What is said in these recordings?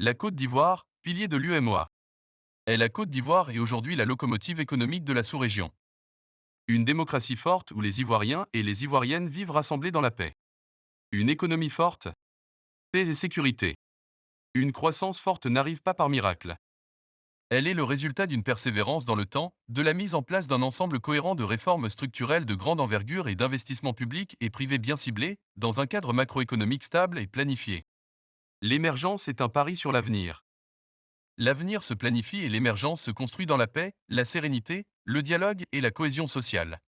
La Côte d'Ivoire, pilier de l'UEMOA. La Côte d'Ivoire est aujourd'hui la locomotive économique de la sous-région. Une démocratie forte où les Ivoiriens et les Ivoiriennes vivent rassemblés dans la paix. Une économie forte, paix et sécurité. Une croissance forte n'arrive pas par miracle. Elle est le résultat d'une persévérance dans le temps, de la mise en place d'un ensemble cohérent de réformes structurelles de grande envergure et d'investissements publics et privés bien ciblés, dans un cadre macroéconomique stable et planifié. L'émergence est un pari sur l'avenir. L'avenir se planifie et l'émergence se construit dans la paix, la sérénité, le dialogue et la cohésion sociale.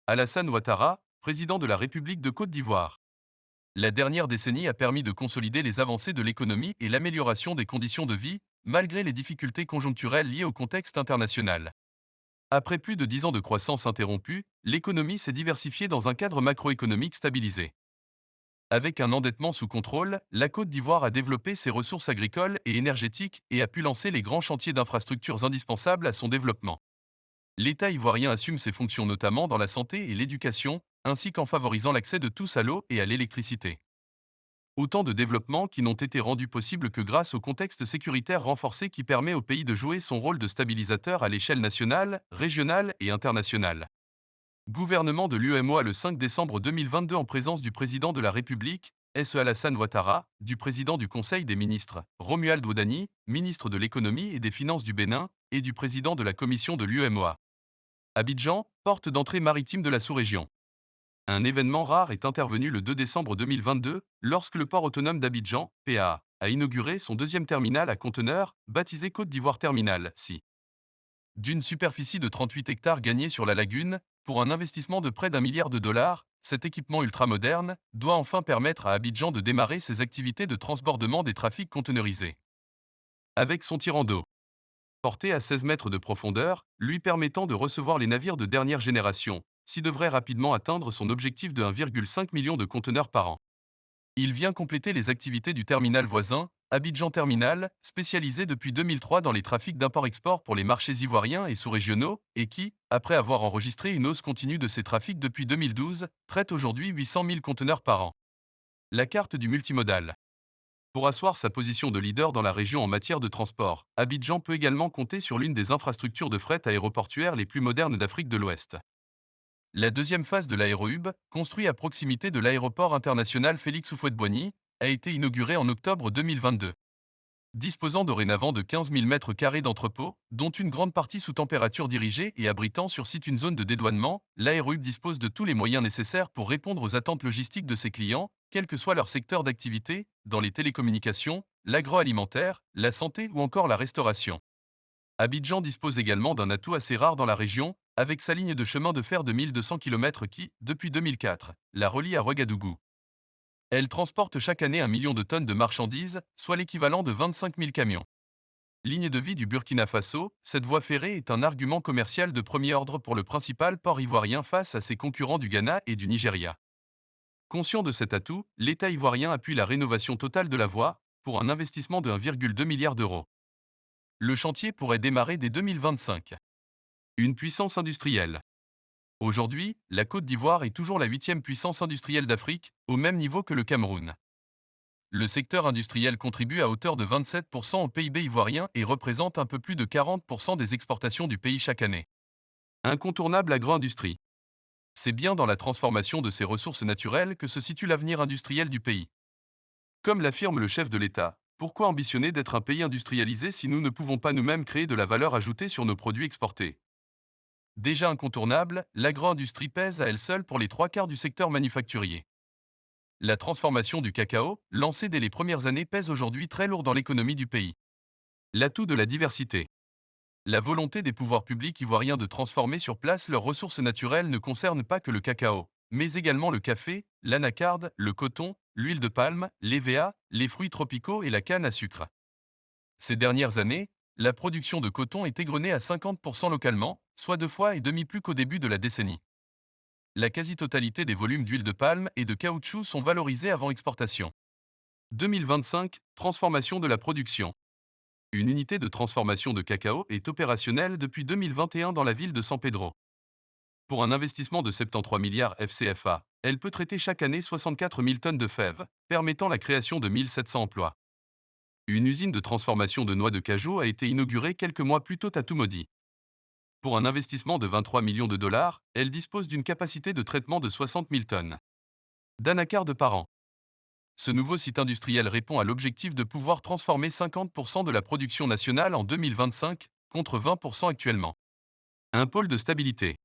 Alassane Ouattara, président de la République de Côte d'Ivoire. La dernière décennie a permis de consolider les avancées de l'économie et l'amélioration des conditions de vie, malgré les difficultés conjoncturelles liées au contexte international. Après plus de 10 ans de croissance interrompue, l'économie s'est diversifiée dans un cadre macroéconomique stabilisé. Avec un endettement sous contrôle, la Côte d'Ivoire a développé ses ressources agricoles et énergétiques et a pu lancer les grands chantiers d'infrastructures indispensables à son développement. L'État ivoirien assume ses fonctions notamment dans la santé et l'éducation, ainsi qu'en favorisant l'accès de tous à l'eau et à l'électricité. Autant de développements qui n'ont été rendus possibles que grâce au contexte sécuritaire renforcé qui permet au pays de jouer son rôle de stabilisateur à l'échelle nationale, régionale et internationale. Gouvernement de l'UEMOA le 5 décembre 2022 en présence du président de la République, S. Alassane Ouattara, du président du Conseil des ministres, Romuald Wadani, ministre de l'économie et des finances du Bénin, et du président de la commission de l'UEMOA. Abidjan, porte d'entrée maritime de la sous-région. Un événement rare est intervenu le 2 décembre 2022, lorsque le port autonome d'Abidjan, PA, a inauguré son deuxième terminal à conteneurs, baptisé Côte d'Ivoire Terminal, SI. D'une superficie de 38 hectares gagnée sur la lagune, pour un investissement de près d'1 milliard de dollars, cet équipement ultramoderne doit enfin permettre à Abidjan de démarrer ses activités de transbordement des trafics conteneurisés. Avec son tirant d'eau, porté à 16 mètres de profondeur, lui permettant de recevoir les navires de dernière génération, s'y devrait rapidement atteindre son objectif de 1,5 million de conteneurs par an. Il vient compléter les activités du terminal voisin, Abidjan Terminal, spécialisé depuis 2003 dans les trafics d'import-export pour les marchés ivoiriens et sous-régionaux, et qui, après avoir enregistré une hausse continue de ses trafics depuis 2012, traite aujourd'hui 800 000 conteneurs par an. La carte du multimodal. Pour asseoir sa position de leader dans la région en matière de transport, Abidjan peut également compter sur l'une des infrastructures de fret aéroportuaire les plus modernes d'Afrique de l'Ouest. La deuxième phase de l'aérohub, construit à proximité de l'aéroport international Félix Houphouët-Boigny, a été inaugurée en octobre 2022. Disposant dorénavant de 15 000 mètres carrés d'entrepôts, dont une grande partie sous température dirigée et abritant sur site une zone de dédouanement, l'aérohub dispose de tous les moyens nécessaires pour répondre aux attentes logistiques de ses clients, quel que soit leur secteur d'activité, dans les télécommunications, l'agroalimentaire, la santé ou encore la restauration. Abidjan dispose également d'un atout assez rare dans la région, avec sa ligne de chemin de fer de 1200 km qui, depuis 2004, la relie à Ouagadougou. Elle transporte chaque année 1 million de tonnes de marchandises, soit l'équivalent de 25 000 camions. Ligne de vie du Burkina Faso, cette voie ferrée est un argument commercial de premier ordre pour le principal port ivoirien face à ses concurrents du Ghana et du Nigeria. Conscient de cet atout, l'État ivoirien appuie la rénovation totale de la voie, pour un investissement de 1,2 milliard d'euros. Le chantier pourrait démarrer dès 2025. Une puissance industrielle. Aujourd'hui, la Côte d'Ivoire est toujours la huitième puissance industrielle d'Afrique, au même niveau que le Cameroun. Le secteur industriel contribue à hauteur de 27% au PIB ivoirien et représente un peu plus de 40% des exportations du pays chaque année. Incontournable agro-industrie. C'est bien dans la transformation de ces ressources naturelles que se situe l'avenir industriel du pays. Comme l'affirme le chef de l'État, pourquoi ambitionner d'être un pays industrialisé si nous ne pouvons pas nous-mêmes créer de la valeur ajoutée sur nos produits exportés? Déjà incontournable, l'agro-industrie pèse à elle seule pour les trois quarts du secteur manufacturier. La transformation du cacao, lancée dès les premières années, pèse aujourd'hui très lourd dans l'économie du pays. L'atout de la diversité. La volonté des pouvoirs publics ivoiriens de transformer sur place leurs ressources naturelles ne concerne pas que le cacao, mais également le café, l'anacarde, le coton, l'huile de palme, l'EVA, les fruits tropicaux et la canne à sucre. Ces dernières années, la production de coton est égrenée à 50% localement, soit 2,5 fois plus qu'au début de la décennie. La quasi-totalité des volumes d'huile de palme et de caoutchouc sont valorisés avant exportation. 2025, transformation de la production. Une unité de transformation de cacao est opérationnelle depuis 2021 dans la ville de San Pedro. Pour un investissement de 73 milliards FCFA, elle peut traiter chaque année 64 000 tonnes de fèves, permettant la création de 1 700 emplois. Une usine de transformation de noix de cajou a été inaugurée quelques mois plus tôt à Tumodi. Pour un investissement de 23 millions de dollars, elle dispose d'une capacité de traitement de 60 000 tonnes d'anacarde par an. Ce nouveau site industriel répond à l'objectif de pouvoir transformer 50% de la production nationale en 2025, contre 20% actuellement. Un pôle de stabilité.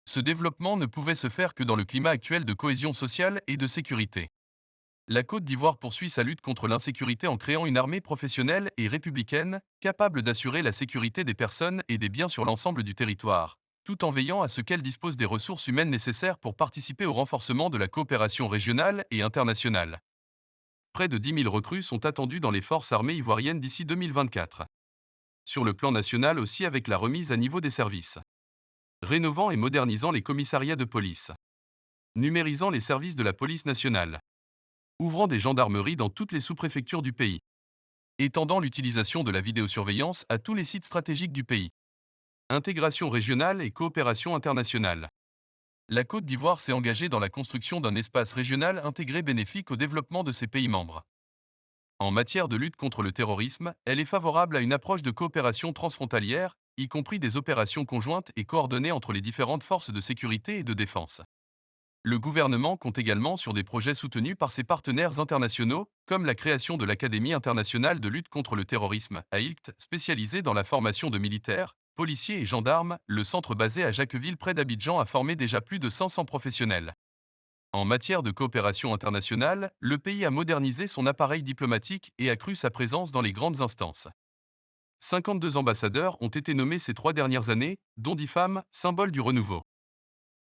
Ce développement ne pouvait se faire que dans le climat actuel de cohésion sociale et de sécurité. La Côte d'Ivoire poursuit sa lutte contre l'insécurité en créant une armée professionnelle et républicaine, capable d'assurer la sécurité des personnes et des biens sur l'ensemble du territoire, tout en veillant à ce qu'elle dispose des ressources humaines nécessaires pour participer au renforcement de la coopération régionale et internationale. Près de 10 000 recrues sont attendues dans les forces armées ivoiriennes d'ici 2024. Sur le plan national aussi avec la remise à niveau des services. Rénovant et modernisant les commissariats de police. Numérisant les services de la police nationale. Ouvrant des gendarmeries dans toutes les sous-préfectures du pays. Étendant l'utilisation de la vidéosurveillance à tous les sites stratégiques du pays. Intégration régionale et coopération internationale. La Côte d'Ivoire s'est engagée dans la construction d'un espace régional intégré bénéfique au développement de ses pays membres. En matière de lutte contre le terrorisme, elle est favorable à une approche de coopération transfrontalière, y compris des opérations conjointes et coordonnées entre les différentes forces de sécurité et de défense. Le gouvernement compte également sur des projets soutenus par ses partenaires internationaux, comme la création de l'Académie internationale de lutte contre le terrorisme, AILCT, spécialisée dans la formation de militaires, policiers et gendarmes. Le centre basé à Jacqueville près d'Abidjan a formé déjà plus de 500 professionnels. En matière de coopération internationale, le pays a modernisé son appareil diplomatique et accru sa présence dans les grandes instances. 52 ambassadeurs ont été nommés ces 3 dernières années, dont 10 femmes, symbole du renouveau.